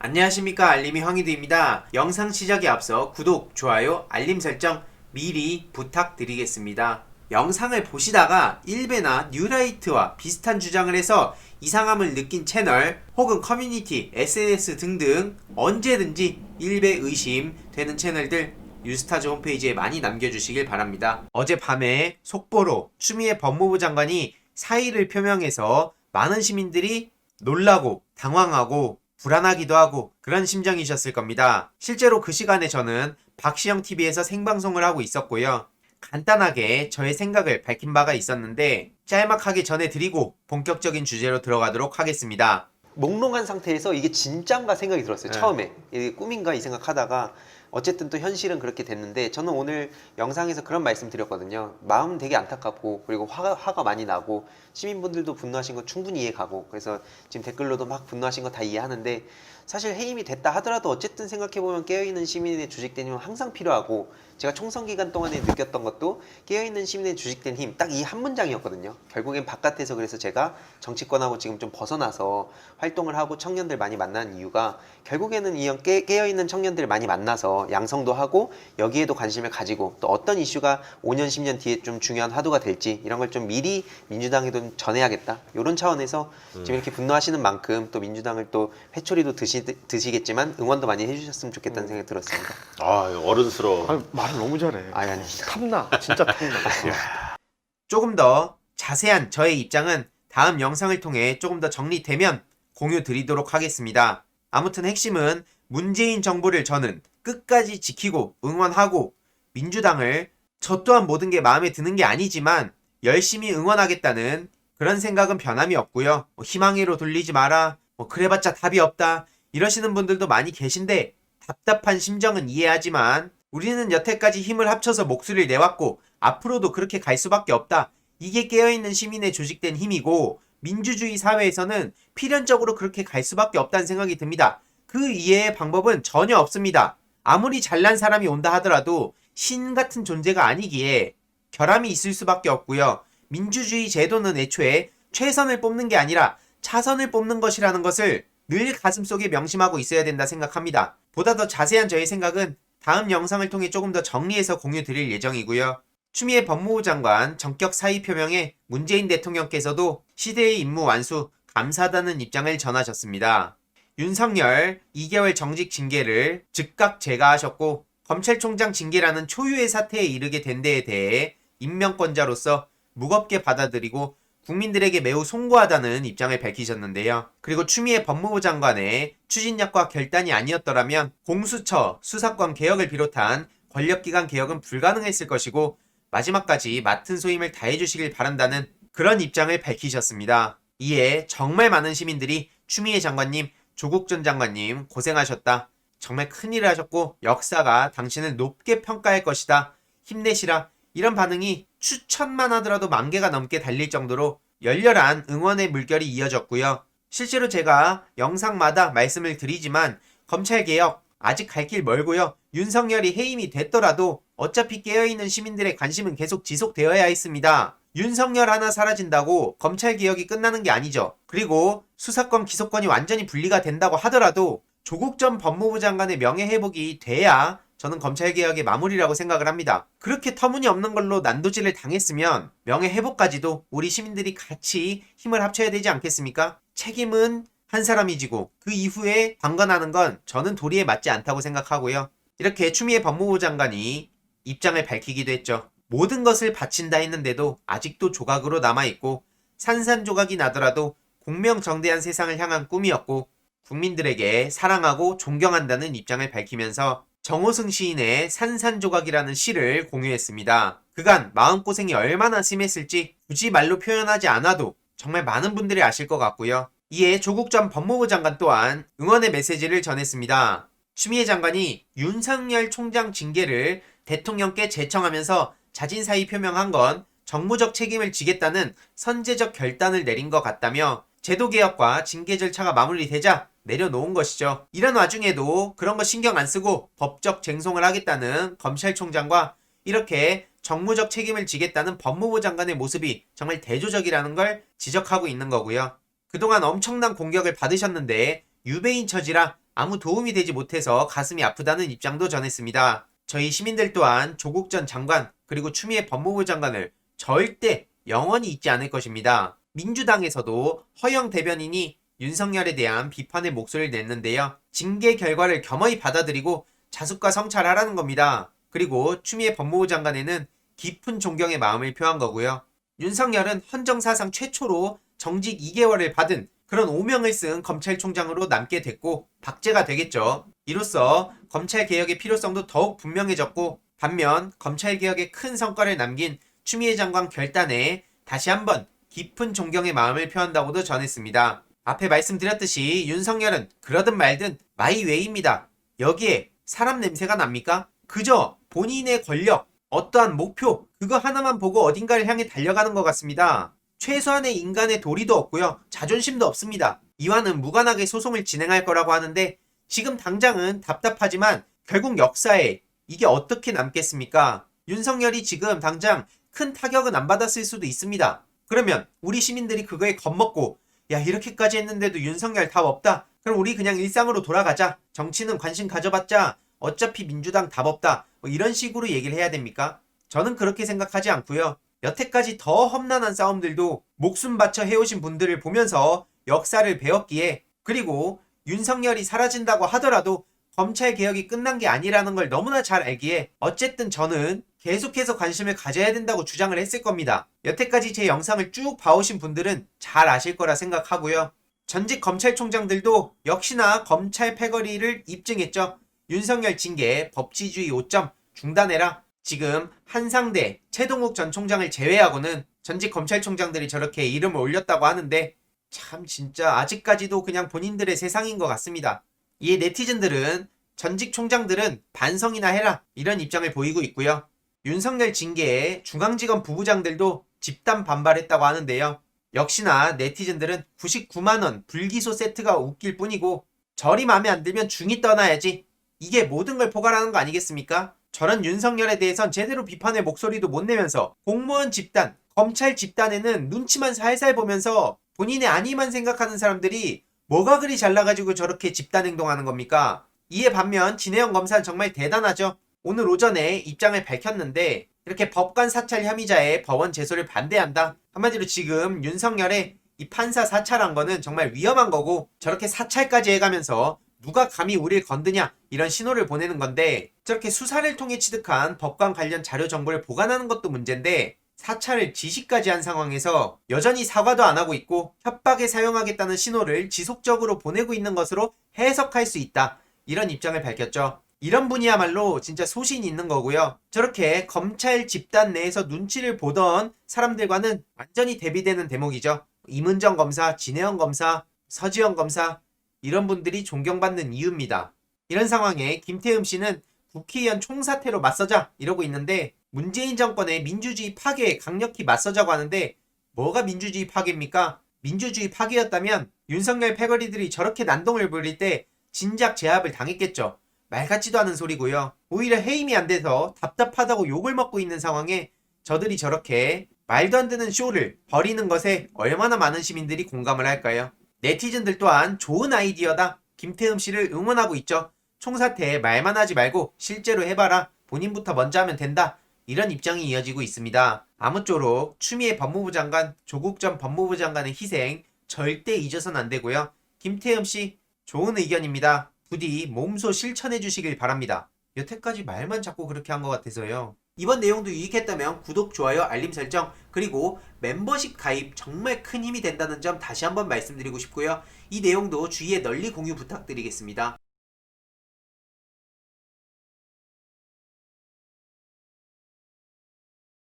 안녕하십니까, 알림이 황희두입니다. 영상 시작에 앞서 구독, 좋아요, 알림 설정 미리 부탁드리겠습니다. 영상을 보시다가 일베나 뉴라이트와 비슷한 주장을 해서 이상함을 느낀 채널 혹은 커뮤니티, SNS 등등 언제든지 일베 의심되는 채널들 뉴스타즈 홈페이지에 많이 남겨주시길 바랍니다. 어젯밤에 속보로 추미애 법무부 장관이 사의를 표명해서 많은 시민들이 놀라고 당황하고 불안하기도 하고 그런 심정이셨을 겁니다. 실제로 그 시간에 저는 박시영TV에서 생방송을 하고 있었고요. 간단하게 저의 생각을 밝힌 바가 있었는데 짤막하게 전해드리고 본격적인 주제로 들어가도록 하겠습니다. 몽롱한 상태에서 이게 진짠가 생각이 들었어요. 네. 처음에 이게 꿈인가 이 생각하다가 어쨌든 또 현실은 그렇게 됐는데, 저는 오늘 영상에서 그런 말씀 드렸거든요. 마음 되게 안타깝고, 그리고 화가 많이 나고, 시민분들도 분노하신 거 충분히 이해가고, 그래서 지금 댓글로도 막 분노하신 거 다 이해하는데, 사실 해임이 됐다 하더라도 어쨌든 생각해보면 깨어있는 시민의 주식된 힘은 항상 필요하고, 제가 총선 기간 동안에 느꼈던 것도 깨어있는 시민의 주식된 힘 딱 이 한 문장이었거든요. 결국엔 바깥에서 그래서 제가 정치권하고 지금 좀 벗어나서 활동을 하고 청년들 많이 만나는 이유가, 결국에는 이 깨어있는 청년들 많이 만나서 양성도 하고 여기에도 관심을 가지고, 또 어떤 이슈가 5년 10년 뒤에 좀 중요한 화두가 될지 이런 걸 좀 미리 민주당에도 전해야겠다, 이런 차원에서 지금 이렇게 분노하시는 만큼 또 민주당을 또 회초리도 드시겠지만 응원도 많이 해주셨으면 좋겠다는 생각이 들었습니다. 아, 어른스러워. 아, 말을 너무 잘해. 아니, 아닙니다. 탐나. 진짜 탐나. 조금 더 자세한 저의 입장은 다음 영상을 통해 조금 더 정리되면 공유 드리도록 하겠습니다. 아무튼 핵심은 문재인 정부를 저는 끝까지 지키고 응원하고, 민주당을 저 또한 모든 게 마음에 드는 게 아니지만 열심히 응원하겠다는 그런 생각은 변함이 없고요. 희망으로 돌리지 마라, 그래봤자 답이 없다 이러시는 분들도 많이 계신데, 답답한 심정은 이해하지만 우리는 여태까지 힘을 합쳐서 목소리를 내왔고 앞으로도 그렇게 갈 수밖에 없다. 이게 깨어있는 시민의 조직된 힘이고, 민주주의 사회에서는 필연적으로 그렇게 갈 수밖에 없다는 생각이 듭니다. 그 이해의 방법은 전혀 없습니다. 아무리 잘난 사람이 온다 하더라도 신 같은 존재가 아니기에 결함이 있을 수밖에 없고요. 민주주의 제도는 애초에 최선을 뽑는 게 아니라 차선을 뽑는 것이라는 것을 늘 가슴속에 명심하고 있어야 된다 생각합니다. 보다 더 자세한 저의 생각은 다음 영상을 통해 조금 더 정리해서 공유 드릴 예정이고요. 추미애 법무부 장관 전격 사의 표명에 문재인 대통령께서도 시대의 임무 완수 감사하다는 입장을 전하셨습니다. 윤석열 2개월 정직 징계를 즉각 제거하셨고, 검찰총장 징계라는 초유의 사태에 이르게 된 데에 대해 임명권자로서 무겁게 받아들이고 국민들에게 매우 송구하다는 입장을 밝히셨는데요. 그리고 추미애 법무부 장관의 추진력과 결단이 아니었더라면 공수처, 수사권 개혁을 비롯한 권력기관 개혁은 불가능했을 것이고, 마지막까지 맡은 소임을 다해주시길 바란다는 그런 입장을 밝히셨습니다. 이에 정말 많은 시민들이 추미애 장관님, 조국 전 장관님 고생하셨다, 정말 큰일을 하셨고 역사가 당신을 높게 평가할 것이다, 힘내시라, 이런 반응이 추천만 하더라도 10,000개가 넘게 달릴 정도로 열렬한 응원의 물결이 이어졌고요. 실제로 제가 영상마다 말씀을 드리지만 검찰개혁 아직 갈 길 멀고요. 윤석열이 해임이 됐더라도 어차피 깨어있는 시민들의 관심은 계속 지속되어야 했습니다. 윤석열 하나 사라진다고 검찰개혁이 끝나는 게 아니죠. 그리고 수사권, 기소권이 완전히 분리가 된다고 하더라도 조국 전 법무부 장관의 명예회복이 돼야 저는 검찰개혁의 마무리라고 생각을 합니다. 그렇게 터무니없는 걸로 난도질을 당했으면 명예회복까지도 우리 시민들이 같이 힘을 합쳐야 되지 않겠습니까? 책임은 한 사람이 지고 그 이후에 방관하는 건 저는 도리에 맞지 않다고 생각하고요. 이렇게 추미애 법무부 장관이 입장을 밝히기도 했죠. 모든 것을 바친다 했는데도 아직도 조각으로 남아있고, 산산조각이 나더라도 공명정대한 세상을 향한 꿈이었고, 국민들에게 사랑하고 존경한다는 입장을 밝히면서 정호승 시인의 산산조각이라는 시를 공유했습니다. 그간 마음고생이 얼마나 심했을지 굳이 말로 표현하지 않아도 정말 많은 분들이 아실 것 같고요. 이에 조국 전 법무부 장관 또한 응원의 메시지를 전했습니다. 추미애 장관이 윤석열 총장 징계를 대통령께 제청하면서 자진사의 표명한 건 정무적 책임을 지겠다는 선제적 결단을 내린 것 같다며, 제도개혁과 징계 절차가 마무리되자 내려놓은 것이죠. 이런 와중에도 그런 거 신경 안 쓰고 법적 쟁송을 하겠다는 검찰총장과 이렇게 정무적 책임을 지겠다는 법무부 장관의 모습이 정말 대조적이라는 걸 지적하고 있는 거고요. 그동안 엄청난 공격을 받으셨는데 유배인 처지라 아무 도움이 되지 못해서 가슴이 아프다는 입장도 전했습니다. 저희 시민들 또한 조국 전 장관 그리고 추미애 법무부 장관을 절대 영원히 잊지 않을 것입니다. 민주당에서도 허영 대변인이 윤석열에 대한 비판의 목소리를 냈는데요. 징계 결과를 겸허히 받아들이고 자숙과 성찰하라는 겁니다. 그리고 추미애 법무부 장관에는 깊은 존경의 마음을 표한 거고요. 윤석열은 헌정사상 최초로 정직 2개월을 받은 그런 오명을 쓴 검찰총장으로 남게 됐고 박제가 되겠죠. 이로써 검찰개혁의 필요성도 더욱 분명해졌고 반면 검찰개혁에 큰 성과를 남긴 추미애 장관 결단에 다시 한번 깊은 존경의 마음을 표한다고도 전했습니다. 앞에 말씀드렸듯이 윤석열은 그러든 말든 마이웨이입니다. 여기에 사람 냄새가 납니까? 그저 본인의 권력, 어떠한 목표 그거 하나만 보고 어딘가를 향해 달려가는 것 같습니다. 최소한의 인간의 도리도 없고요. 자존심도 없습니다. 이와는 무관하게 소송을 진행할 거라고 하는데 지금 당장은 답답하지만 결국 역사에 이게 어떻게 남겠습니까? 윤석열이 지금 당장 큰 타격은 안 받았을 수도 있습니다. 그러면 우리 시민들이 그거에 겁먹고 야 이렇게까지 했는데도 윤석열 답 없다. 그럼 우리 그냥 일상으로 돌아가자. 정치는 관심 가져봤자 어차피 민주당 답 없다. 뭐 이런 식으로 얘기를 해야 됩니까? 저는 그렇게 생각하지 않고요. 여태까지 더 험난한 싸움들도 목숨 바쳐 해오신 분들을 보면서 역사를 배웠기에 그리고 윤석열이 사라진다고 하더라도 검찰개혁이 끝난 게 아니라는 걸 너무나 잘 알기에 어쨌든 저는 계속해서 관심을 가져야 된다고 주장을 했을 겁니다. 여태까지 제 영상을 쭉 봐오신 분들은 잘 아실 거라 생각하고요. 전직 검찰총장들도 역시나 검찰 패거리를 입증했죠. 윤석열 징계 법치주의 5점 중단해라. 지금 한상대, 최동욱 전 총장을 제외하고는 전직 검찰총장들이 저렇게 이름을 올렸다고 하는데 참 진짜 아직까지도 그냥 본인들의 세상인 것 같습니다. 이에 네티즌들은 전직 총장들은 반성이나 해라 이런 입장을 보이고 있고요. 윤석열 징계에 중앙지검 부부장들도 집단 반발했다고 하는데요. 역시나 네티즌들은 99만원 불기소 세트가 웃길 뿐이고 절이 마음에 안 들면 중이 떠나야지 이게 모든 걸 포괄하는 거 아니겠습니까? 저런 윤석열에 대해선 제대로 비판의 목소리도 못 내면서 공무원 집단, 검찰 집단에는 눈치만 살살 보면서 본인의 안위만 생각하는 사람들이 뭐가 그리 잘나가지고 저렇게 집단 행동하는 겁니까? 이에 반면 진해영 검사는 정말 대단하죠. 오늘 오전에 입장을 밝혔는데 이렇게 법관 사찰 혐의자의 법원 제소를 반대한다. 한마디로 지금 윤석열의 이 판사 사찰한 거는 정말 위험한 거고 저렇게 사찰까지 해가면서 누가 감히 우리를 건드냐 이런 신호를 보내는 건데 저렇게 수사를 통해 취득한 법관 관련 자료 정보를 보관하는 것도 문제인데 사찰을 지시까지 한 상황에서 여전히 사과도 안 하고 있고 협박에 사용하겠다는 신호를 지속적으로 보내고 있는 것으로 해석할 수 있다. 이런 입장을 밝혔죠. 이런 분이야말로 진짜 소신이 있는 거고요. 저렇게 검찰 집단 내에서 눈치를 보던 사람들과는 완전히 대비되는 대목이죠. 임은정 검사, 진해영 검사, 서지영 검사 이런 분들이 존경받는 이유입니다. 이런 상황에 김태흠 씨는 국회의원 총사퇴로 맞서자 이러고 있는데 문재인 정권의 민주주의 파괴에 강력히 맞서자고 하는데 뭐가 민주주의 파괴입니까? 민주주의 파괴였다면 윤석열 패거리들이 저렇게 난동을 부릴 때 진작 제압을 당했겠죠. 말 같지도 않은 소리고요. 오히려 해임이 안 돼서 답답하다고 욕을 먹고 있는 상황에 저들이 저렇게 말도 안 되는 쇼를 벌이는 것에 얼마나 많은 시민들이 공감을 할까요? 네티즌들 또한 좋은 아이디어다. 김태흠 씨를 응원하고 있죠. 총사퇴 말만 하지 말고 실제로 해봐라. 본인부터 먼저 하면 된다. 이런 입장이 이어지고 있습니다. 아무쪼록 추미애 법무부 장관, 조국 전 법무부 장관의 희생 절대 잊어서는 안 되고요. 김태흠 씨 좋은 의견입니다. 부디 몸소 실천해 주시길 바랍니다. 여태까지 말만 자꾸 그렇게 한 것 같아서요. 이번 내용도 유익했다면 구독, 좋아요, 알림 설정 그리고 멤버십 가입 정말 큰 힘이 된다는 점 다시 한번 말씀드리고 싶고요. 이 내용도 주위에 널리 공유 부탁드리겠습니다.